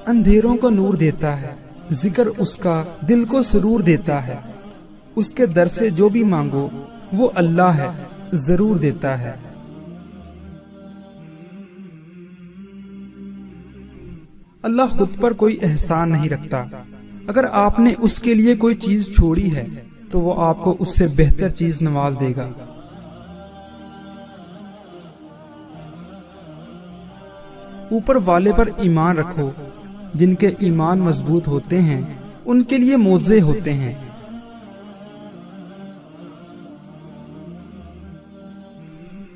اندھیروں کو نور دیتا ہے، ذکر اس کا دل کو سرور دیتا ہے، اس کے در سے جو بھی مانگو وہ اللہ ہے، ضرور دیتا ہے۔ اللہ خود پر کوئی احسان نہیں رکھتا، اگر آپ نے اس کے لیے کوئی چیز چھوڑی ہے تو وہ آپ کو اس سے بہتر چیز نواز دے گا۔ اوپر والے پر ایمان رکھو، جن کے ایمان مضبوط ہوتے ہیں ان کے لیے معجزے ہوتے ہیں۔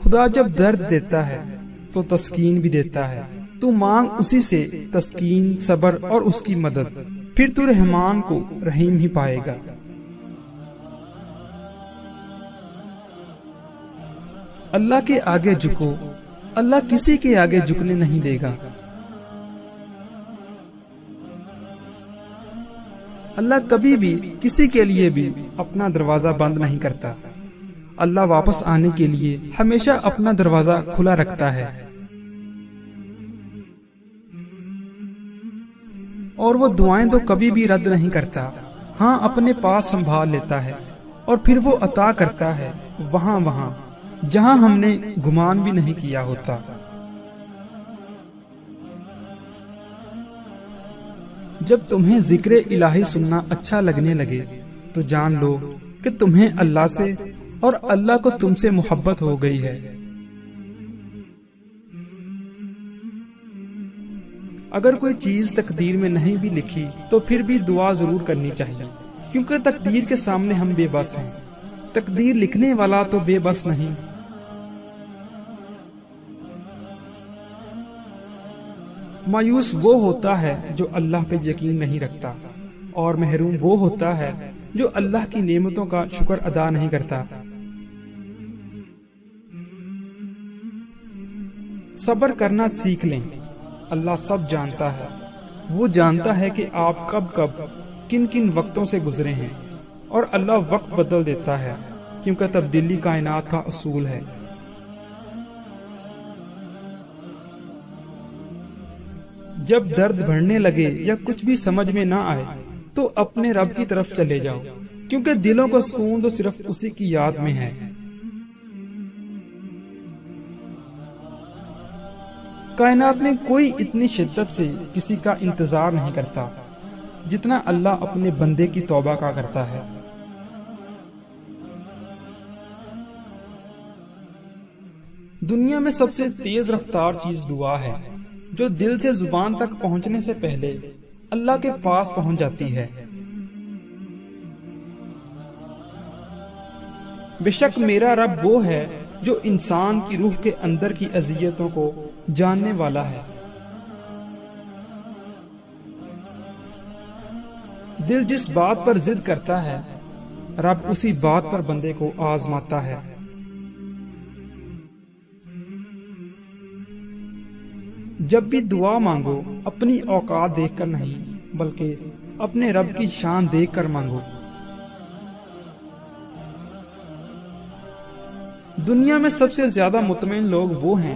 خدا جب درد دیتا ہے تو تسکین بھی دیتا ہے، تو مانگ اسی سے تسکین، صبر اور اس کی مدد، پھر تو رحمان کو رحیم ہی پائے گا۔ اللہ کے آگے جھکو، اللہ کسی کے آگے جھکنے نہیں دے گا۔ اللہ کبھی بھی کسی کے لیے بھی اپنا دروازہ بند نہیں کرتا، اللہ واپس آنے کے لیے ہمیشہ اپنا دروازہ کھلا رکھتا ہے، اور وہ دعائیں تو کبھی بھی رد نہیں کرتا، ہاں اپنے پاس سنبھال لیتا ہے، اور پھر وہ عطا کرتا ہے وہاں جہاں ہم نے گمان بھی نہیں کیا ہوتا۔ جب تمہیں ذکر الہی سننا اچھا لگنے لگے تو جان لو کہ تمہیں اللہ سے اور اللہ کو تم سے محبت ہو گئی ہے۔ اگر کوئی چیز تقدیر میں نہیں بھی لکھی تو پھر بھی دعا ضرور کرنی چاہیے، کیونکہ تقدیر کے سامنے ہم بے بس ہیں، تقدیر لکھنے والا تو بے بس نہیں۔ مایوس وہ ہوتا ہے جو اللہ پہ یقین نہیں رکھتا، اور محروم وہ ہوتا ہے جو اللہ کی نعمتوں کا شکر ادا نہیں کرتا۔ صبر کرنا سیکھ لیں، اللہ سب جانتا ہے، وہ جانتا ہے کہ آپ کب کن وقتوں سے گزرے ہیں، اور اللہ وقت بدل دیتا ہے کیونکہ تبدیلی کائنات کا اصول ہے۔ جب درد بڑھنے لگے یا کچھ بھی سمجھ میں نہ آئے تو اپنے رب کی طرف چلے جاؤ، کیونکہ دلوں کا سکون تو صرف اسی کی یاد میں ہے۔ کائنات میں کوئی اتنی شدت سے کسی کا انتظار نہیں کرتا جتنا اللہ اپنے بندے کی توبہ کا کرتا ہے۔ دنیا میں سب سے تیز رفتار چیز دعا ہے، جو دل سے زبان تک پہنچنے سے پہلے اللہ کے پاس پہنچ جاتی ہے۔ بے شک میرا رب وہ ہے جو انسان کی روح کے اندر کی اذیتوں کو جاننے والا ہے۔ دل جس بات پر ضد کرتا ہے رب اسی بات پر بندے کو آزماتا ہے۔ جب بھی دعا مانگو اپنی اوقات دیکھ کر نہیں بلکہ اپنے رب کی شان دیکھ کر مانگو۔ دنیا میں سب سے زیادہ مطمئن لوگ وہ ہیں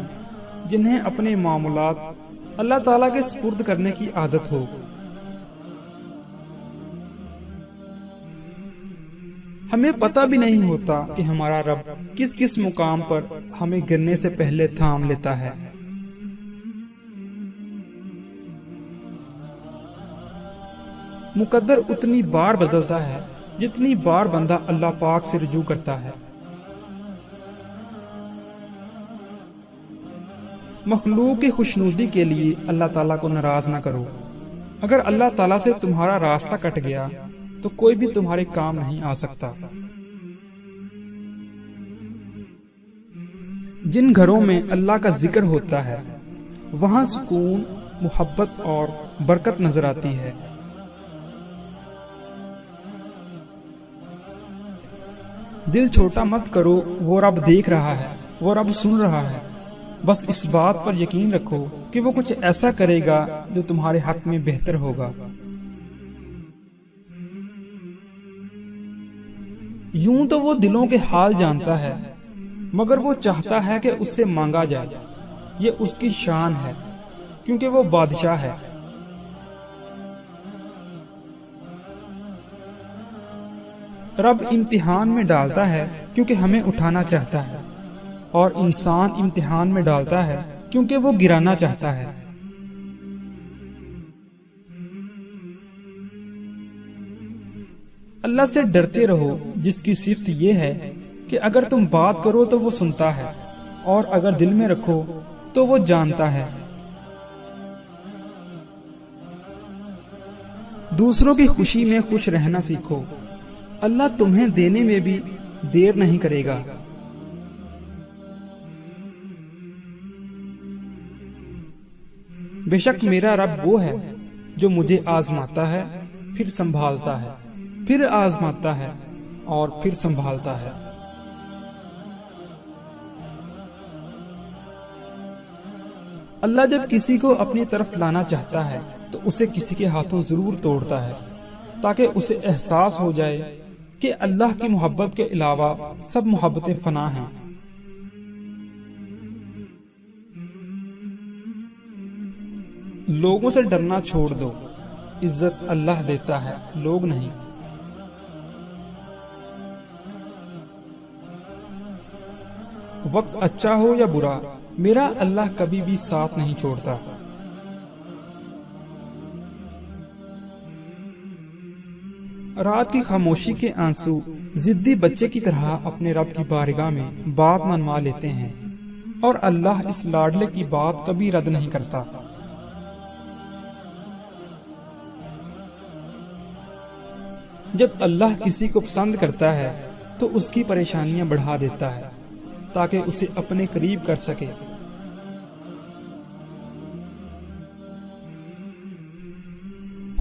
جنہیں اپنے معاملات اللہ تعالیٰ کے سپرد کرنے کی عادت ہو۔ ہمیں پتہ بھی نہیں ہوتا کہ ہمارا رب کس کس مقام پر ہمیں گرنے سے پہلے تھام لیتا ہے۔ مقدر اتنی بار بدلتا ہے جتنی بار بندہ اللہ پاک سے رجوع کرتا ہے۔ مخلوق کی خوشنودی کے لیے اللہ تعالیٰ کو ناراض نہ کرو۔ اگر اللہ تعالیٰ سے تمہارا راستہ کٹ گیا تو کوئی بھی تمہارے کام نہیں آ سکتا۔ جن گھروں میں اللہ کا ذکر ہوتا ہے وہاں سکون، محبت اور برکت نظر آتی ہے۔ دل چھوٹا مت کرو، وہ رب دیکھ رہا ہے، وہ رب سن رہا ہے۔ بس اس بات پر یقین رکھو کہ وہ کچھ ایسا کرے گا جو تمہارے حق میں بہتر ہوگا۔ یوں تو وہ دلوں کے حال جانتا ہے، مگر وہ چاہتا ہے کہ اس سے مانگا جائے۔ یہ اس کی شان ہے کیونکہ وہ بادشاہ ہے۔ رب امتحان میں ڈالتا ہے کیونکہ ہمیں اٹھانا چاہتا ہے، اور انسان امتحان میں ڈالتا ہے کیونکہ وہ گرانا چاہتا ہے۔ اللہ سے ڈرتے رہو، جس کی صفت یہ ہے کہ اگر تم بات کرو تو وہ سنتا ہے، اور اگر دل میں رکھو تو وہ جانتا ہے۔ دوسروں کی خوشی میں خوش رہنا سیکھو، اللہ تمہیں دینے میں بھی دیر نہیں کرے گا۔ بے شک میرا رب وہ ہے جو مجھے آزماتا ہے، پھر سنبھالتا ہے، پھر آزماتا ہے اور پھر سنبھالتا ہے۔ اللہ جب کسی کو اپنی طرف لانا چاہتا ہے تو اسے کسی کے ہاتھوں ضرور توڑتا ہے، تاکہ اسے احساس ہو جائے کہ اللہ کی محبت کے علاوہ سب محبتیں فنا ہیں۔ لوگوں سے ڈرنا چھوڑ دو، عزت اللہ دیتا ہے، لوگ نہیں۔ وقت اچھا ہو یا برا، میرا اللہ کبھی بھی ساتھ نہیں چھوڑتا۔ رات کی خاموشی کے آنسو ضدی بچے کی طرح اپنے رب کی بارگاہ میں بات منوا لیتے ہیں، اور اللہ اس لاڈلے کی بات کبھی رد نہیں کرتا۔ جب اللہ کسی کو پسند کرتا ہے تو اس کی پریشانیاں بڑھا دیتا ہے تاکہ اسے اپنے قریب کر سکے۔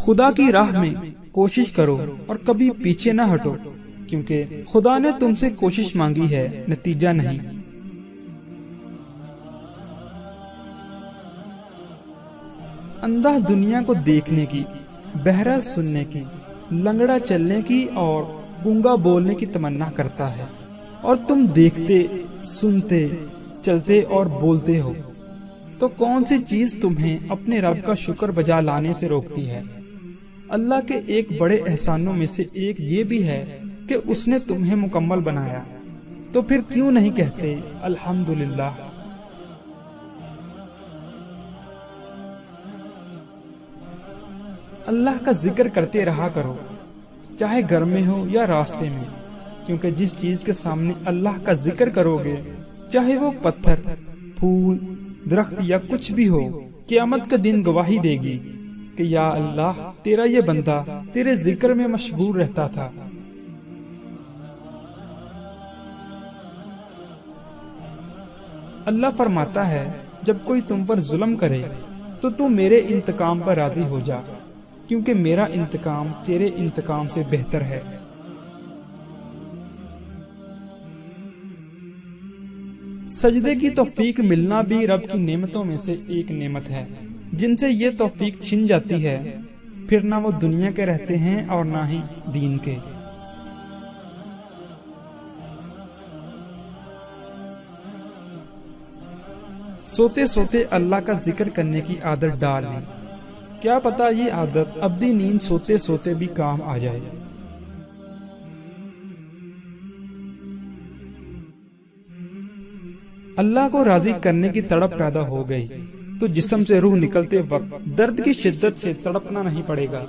خدا کی راہ میں کوشش کرو اور کبھی پیچھے نہ ہٹو، کیونکہ خدا نے تم سے کوشش مانگی ہے، نتیجہ نہیں۔ اندھا دنیا کو دیکھنے کی، بہرا سننے کی، لنگڑا چلنے کی اور گونگا بولنے کی تمنا کرتا ہے، اور تم دیکھتے، سنتے، چلتے اور بولتے ہو، تو کون سی چیز تمہیں اپنے رب کا شکر بجا لانے سے روکتی ہے؟ اللہ کے ایک بڑے احسانوں میں سے ایک یہ بھی ہے کہ اس نے تمہیں مکمل بنایا، تو پھر کیوں نہیں کہتے الحمدللہ۔ اللہ کا ذکر کرتے رہا کرو، چاہے گھر میں ہو یا راستے میں، کیونکہ جس چیز کے سامنے اللہ کا ذکر کرو گے، چاہے وہ پتھر، پھول، درخت یا کچھ بھی ہو، قیامت کا دن گواہی دے گی کہ یا اللہ، تیرا یہ بندہ تیرے ذکر میں مشغول رہتا تھا۔ اللہ فرماتا ہے، جب کوئی تم پر ظلم کرے تو تم میرے انتقام پر راضی ہو جا، کیونکہ میرا انتقام تیرے انتقام سے بہتر ہے۔ سجدے کی توفیق ملنا بھی رب کی نعمتوں میں سے ایک نعمت ہے۔ جن سے یہ توفیق چھن جاتی ہے، پھر نہ وہ دنیا کے رہتے ہیں اور نہ ہی دین کے۔ سوتے سوتے اللہ کا ذکر کرنے کی عادت ڈال لیں، کیا پتا یہ عادت ابدی نیند سوتے سوتے بھی کام آ جائے۔ اللہ کو راضی کرنے کی تڑپ پیدا ہو گئی تو جسم سے روح نکلتے وقت درد کی شدت سے تڑپنا نہیں پڑے گا۔